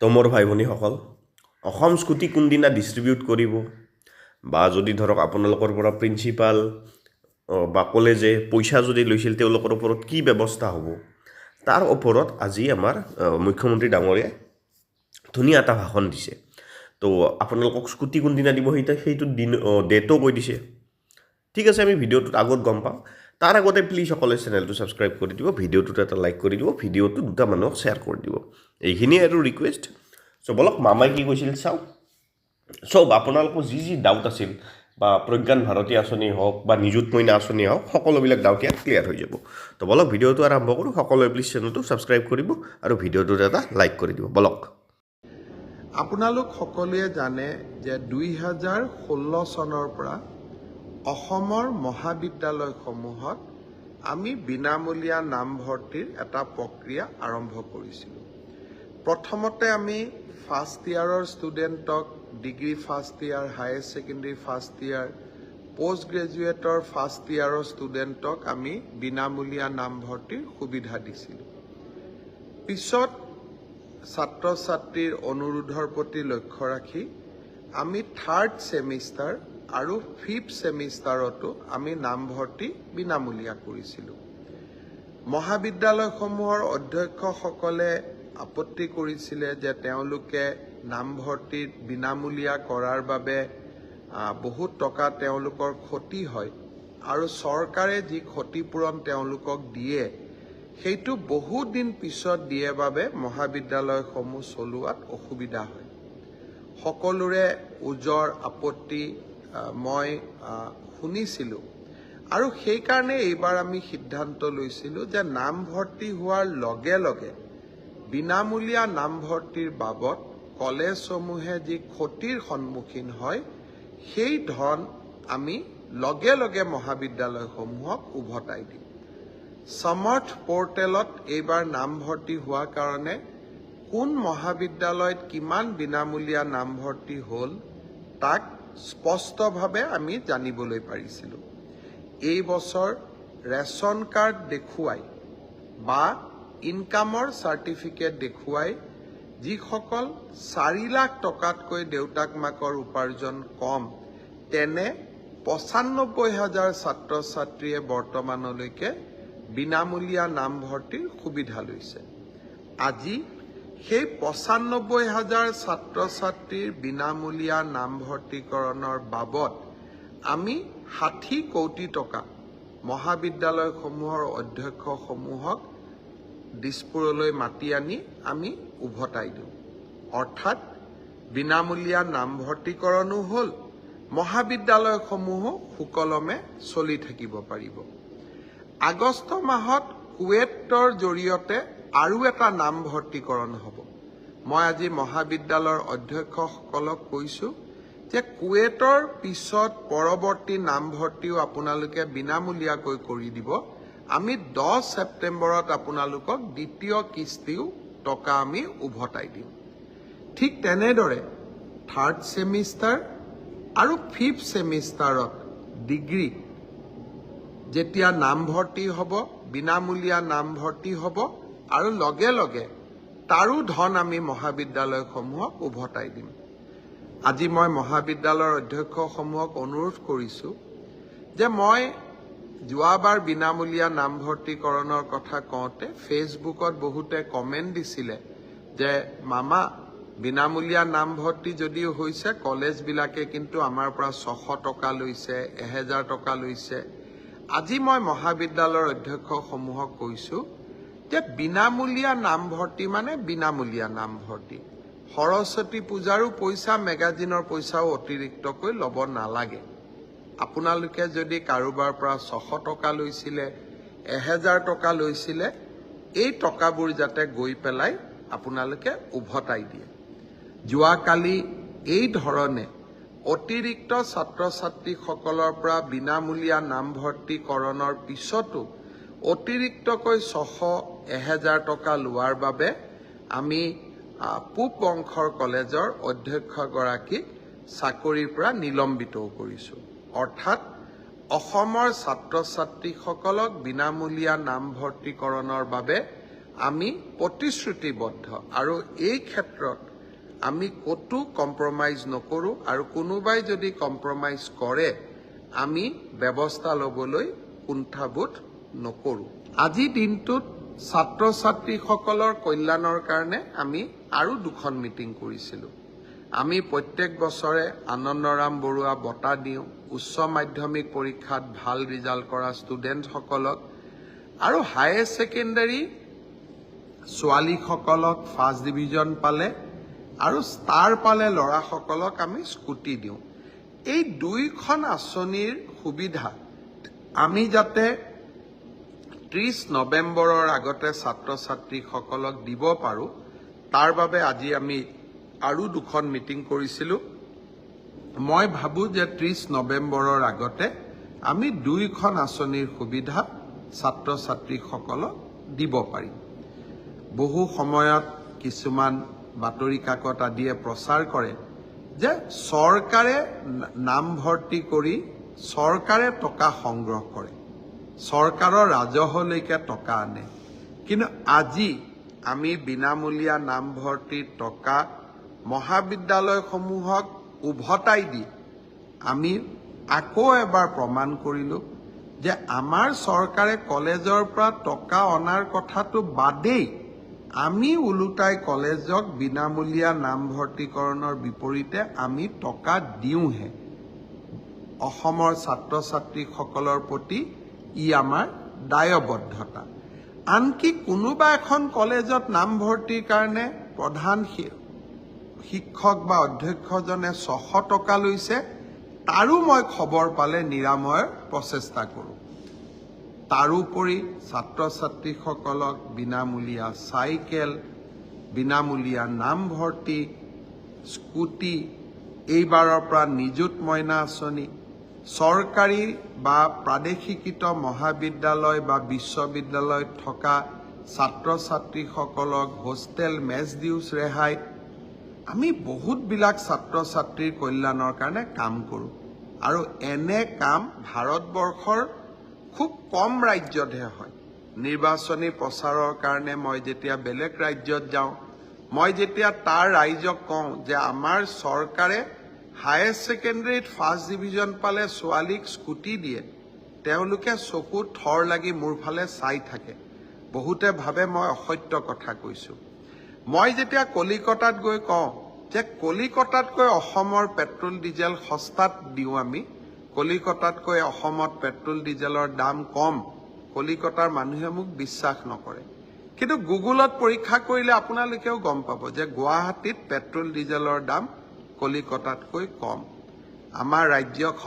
তো মোৰ ভাই ভনীসকল অসম স্কুটি কোনদিনা ডিষ্ট্ৰিবিউট কৰিব বা যদি ধৰক আপোনালোকৰ পৰা প্ৰিন্সিপাল বা কলেজে পইচা যদি লৈছিল তেওঁলোকৰ ওপৰত কি ব্যৱস্থা হ'ব তাৰ ওপৰত আজি আমাৰ মুখ্যমন্ত্ৰী ডাঙৰীয়াই ধুনীয়া এটা ভাষণ দিছে তো আপোনালোকক স্কুটি কোনদিনা দিব সেইটো দিন ডেটো কৈ দিছে ঠিক আছে আমি ভিডিঅ'টোত আগত গম পাম তাৰ আগতে প্লিজ সকলে চেনেলটো ছাবস্ক্ৰাইব কৰি দিব ভিডিঅ'টোত এটা লাইক কৰি দিব ভিডিঅ'টো দুটা মানুহক শ্বেয়াৰ কৰি দিব এইখিনিয়ে আৰু ৰিকুৱেষ্ট চ' বলক মামাই কি কৈছিল চাওক চব আপোনালোকৰ যি ডাউট আছিল বা প্ৰজ্ঞান ভাৰতী আঁচনি হওক বা নিযুত মইনা আঁচনি হওক সকলোবিলাক ডাউট ইয়াত ক্লিয়াৰ হৈ যাব তো বলক ভিডিঅ'টো আৰম্ভ কৰোঁ সকলোৱে প্লিজ চেনেলটো ছাবস্ক্ৰাইব কৰিব আৰু ভিডিঅ'টোত এটা লাইক কৰি দিব বলক আপোনালোক সকলোৱে জানে যে 2016 চনৰ পৰা অসমৰ মহাবিদ্যালয়সমূহত আমি বিনামূলীয়া নামভৰ্তিৰ এটা প্ৰক্ৰিয়া আৰম্ভ কৰিছিলোঁ প্ৰথমতে আমি ফাৰ্ষ্ট ইয়াৰৰ ষ্টুডেণ্টক degree first year higher secondary first year post গ্ৰেজুৱেটৰ ফাৰ্ষ্ট ইয়াৰৰ ষ্টুডেণ্টক আমি বিনামূলীয়া নামভৰ্তিৰ সুবিধা দিছিলোঁ পিছত ছাত্ৰ ছাত্ৰীৰ অনুৰোধৰ প্ৰতি লক্ষ্য ৰাখি আমি থাৰ্ড ছেমিষ্টাৰ আৰু ফিফ্থ ছেমিষ্টাৰতো আমি নামভৰ্তি বিনামূলীয়া কৰিছিলোঁ মহাবিদ্যালয়সমূহৰ অধ্যক্ষসকলে আপত্তি কৰিছিলে যে তেওঁলোকে নামভৰ্তি বিনামূলীয়া কৰাৰ বাবে বহুত টকা তেওঁলোকৰ ক্ষতি হয় আৰু চৰকাৰে যি ক্ষতিপূৰণ তেওঁলোকক দিয়ে সেইটো বহুত দিন পিছত দিয়ে বাবে মহাবিদ্যালয়সমূহ চলোৱাত অসুবিধা হয় সকলোৰে ওজৰ আপত্তি মই শুনিছিলোঁ আৰু সেইকাৰণে এইবাৰ আমি সিদ্ধান্ত লৈছিলোঁ যে নামভৰ্তি হোৱাৰ লগে লগে বিনামূলীয়া নামভৰ্তিৰ বাবদ কলেজসমূহে যি ক্ষতিৰ সন্মুখীন হয় সেই ধন আমি লগে লগে মহাবিদ্যালয়সমূহক উভতাই দিম সমৰ্থ পৰ্টেলত এইবাৰ নামভৰ্তি হোৱাৰ কাৰণে কোন মহাবিদ্যালয়ত কিমান বিনামূলীয়া নামভৰ্তি হ'ল তাক স্পষ্টভাৱে আমি জানিবলৈ পাৰিছিলোঁ এই বছৰ ৰেচন কাৰ্ড দেখুৱাই বা ইনকামৰ চাৰ্টিফিকেট দেখুৱাই যিসকল 4 লাখ টকাতকৈ দেউতাক মাকৰ উপাৰ্জন কম তেনে ৯৫,০০০ ছাত্ৰ ছাত্ৰীয়ে বৰ্তমানলৈকে বিনামূলীয়া নামভৰ্তিৰ সুবিধা লৈছে আজি সেই ৯৫,০০০ ছাত্ৰ ছাত্ৰীৰ বিনামূলীয়া নামভৰ্তিকৰণৰ বাবদ আমি ৬০ কোটি টকা মহাবিদ্যালয়সমূহৰ অধ্যক্ষসমূহক দিছপুৰলৈ মাতি আনি আমি উভতাই দিওঁ অৰ্থাৎ বিনামূলীয়া নামভৰ্তিকৰণো হ'ল মহাবিদ্যালয়সমূহো সুকলমে চলি থাকিব পাৰিব আগষ্ট মাহত কুৱেটৰ জৰিয়তে আৰু এটা নামভৰ্তিকৰণ হ'ব মই আজি মহাবিদ্যালয়ৰ অধ্যক্ষসকলক কৈছোঁ যে কুৱেটৰ পিছত পৰৱৰ্তী নামভৰ্তিও আপোনালোকে বিনামূলীয়াকৈ কৰি দিব আমি 10 ছেপ্টেম্বৰত আপোনালোকক দ্বিতীয় কিস্তিও টকা আমি উভতাই দিম ঠিক তেনেদৰে থাৰ্ড ছেমিষ্টাৰ আৰু ফিফ্থ ছেমিষ্টাৰত ডিগ্ৰী যেতিয়া নামভৰ্তি হ'ব বিনামূলীয়া নামভৰ্তি হ'ব আৰু লগে লগে তাৰো ধন আমি মহাবিদ্যালয়সমূহক উভতাই দিম আজি মই মহাবিদ্যালয়ৰ অধ্যক্ষসমূহক অনুৰোধ কৰিছোঁ যে মই যোৱাবাৰ বিনামূলীয়া নামভৰ্তিকৰণৰ কথা কওঁতে ফেচবুকত বহুতে কমেণ্ট দিছিলে যে মামা বিনামূলীয়া নামভৰ্তি যদিও হৈছে কলেজবিলাকে কিন্তু আমাৰ পৰা 600 টকা লৈছে 1000 টকা লৈছে আজি মই মহাবিদ্যালয়ৰ অধ্যক্ষসমূহক কৈছোঁ যে বিনামূলীয়া নামভৰ্তি মানে বিনামূলীয়া নামভৰ্তি সৰস্বতী পূজাৰো পইচা মেগাজিনৰ পইচাও অতিৰিক্তকৈ ল'ব নালাগে আপোনালোকে যদি কাৰোবাৰ পৰা 600 টকা লৈছিলে 1000 টকা লৈছিলে এই টকাবোৰ যাতে গৈ পেলাই আপোনালোকে উভতাই দিয়ে যোৱাকালি এই ধৰণে অতিৰিক্ত ছাত্ৰ ছাত্ৰীসকলৰ পৰা বিনামূলীয়া নামভৰ্তিকৰণৰ পিছতো অতিৰিক্তকৈ 600-1000 টকা লোৱাৰ বাবে আমি পূব বংশৰ কলেজৰ অধ্যক্ষগৰাকীক চাকৰিৰ পৰা নিলম্বিতও কৰিছোঁ অৰ্থাৎ অসমৰ ছাত্ৰ ছাত্ৰীসকলক বিনামূলীয়া নামভৰ্তিকৰণৰ বাবে আমি প্ৰতিশ্ৰুতিবদ্ধ আৰু এই ক্ষেত্ৰত আমি ক'তো কম্প্ৰমাইজ নকৰোঁ আৰু কোনোবাই যদি কম্প্ৰমাইজ কৰে আমি ব্যৱস্থা ল'বলৈ কুণ্ঠাবোধ নকৰোঁ। আজি দিনটোত ছাত্ৰ ছাত্ৰীসকলৰ কল্যাণৰ কাৰণে আমি আৰু 2খন মিটিং কৰিছিলোঁ। আমি প্ৰত্যেক বছৰে আনন্দৰাম বৰুৱা বঁটা দিওঁ উচ্চ মাধ্যমিক পৰীক্ষাত ভাল ৰিজাল্ট কৰা ষ্টুডেণ্টসকলক আৰু হায়াৰ ছেকেণ্ডাৰী ছোৱালীসকলক ফাৰ্ষ্ট ডিভিজন পালে আৰু ষ্টাৰ পালে ল'ৰাসকলক আমি স্কুটি দিওঁ। এই 2খন আঁচনিৰ সুবিধা আমি যাতে 30 নৱেম্বৰৰ আগতে ছাত্ৰ ছাত্ৰীসকলক দিব পাৰোঁ তাৰ বাবে আজি আমি আৰু 2খন মিটিং কৰিছিলোঁ। মই ভাবোঁ যে 30 নৱেম্বৰৰ আগতে আমি 2খন আঁচনিৰ সুবিধা ছাত্ৰ ছাত্ৰীসকলক দিব পাৰিম। বহু সময়ত কিছুমান বাতৰি কাকত আদিয়ে প্ৰচাৰ কৰে যে চৰকাৰে নামভৰ্তি কৰি চৰকাৰে টকা সংগ্ৰহ কৰে, চৰকাৰৰ ৰাজহলৈকে টকা আনে। কিন্তু আজি আমি বিনামূলীয়া নামভৰ্তিৰ টকা মহাবিদ্যালয়সমূহক উভতাই দি আমি আকৌ এবাৰ প্ৰমাণ কৰিলোঁ যে আমাৰ চৰকাৰে কলেজৰ পৰা টকা অনাৰ কথাটো বাদেই আমি ওলোটাই কলেজক বিনামূলীয়া নামভৰ্তিকৰণৰ বিপৰীতে আমি টকা দিওঁহে। অসমৰ ছাত্ৰ ছাত্ৰীসকলৰ প্ৰতি ই আমাৰ দায়বদ্ধতা। আনকি কোনোবা এখন কলেজত নামভৰ্তিৰ কাৰণে প্ৰধান শিক্ষক বা অধ্যক্ষজনে 600 টকা লৈছে, তাৰো মই খবৰ পালে নিৰাময়ৰ প্ৰচেষ্টা কৰোঁ। তাৰোপৰি ছাত্ৰ ছাত্ৰীসকলক বিনামূলীয়া চাইকেল, বিনামূলীয়া নামভৰ্তি, স্কুটি, এইবাৰৰ পৰা নিযুত মইনা আঁচনি, চৰকাৰী বা প্ৰাদেশিকৃত মহাবিদ্যালয় বা বিশ্ববিদ্যালয়ত থকা ছাত্ৰ ছাত্ৰীসকলক হোষ্টেল মেছ ডিউজ ৰেহাই, আমি বহুতবিলাক ছাত্ৰ ছাত্ৰীৰ কল্যাণৰ কাৰণে কাম কৰোঁ। আৰু এনে কাম ভাৰতবৰ্ষৰ খুব কম ৰাজ্যতহে হয়। নিৰ্বাচনী প্ৰচাৰৰ কাৰণে মই যেতিয়া বেলেগ ৰাজ্যত যাওঁ, মই যেতিয়া তাৰ ৰাইজক কওঁ যে আমাৰ চৰকাৰে হায়াৰ ছেকেণ্ডাৰীত ফাৰ্ষ্ট ডিভিজন পালে ছোৱালীক স্কুটি দিয়ে, তেওঁলোকে চকুত থৰ লাগি মোৰ ফালে চাই থাকে। বহুতে ভাবে মই অসত্য কথা কৈছোঁ। মই যেতিয়া কলিকতাত গৈ কওঁ যে কলিকতাতকৈ অসমৰ পেট্ৰল ডিজেল সস্তাত দিওঁ আমি, কলিকতাতকৈ অসমত পেট্ৰল ডিজেলৰ দাম কম, কলিকতাৰ মানুহে মোক বিশ্বাস নকৰে। কিন্তু গুগলত পৰীক্ষা কৰিলে আপোনালোকেও গম পাব যে গুৱাহাটীত পেট্ৰল ডিজেলৰ দাম কলিকতাতকৈ কম। আমাৰ ৰাজ্যখন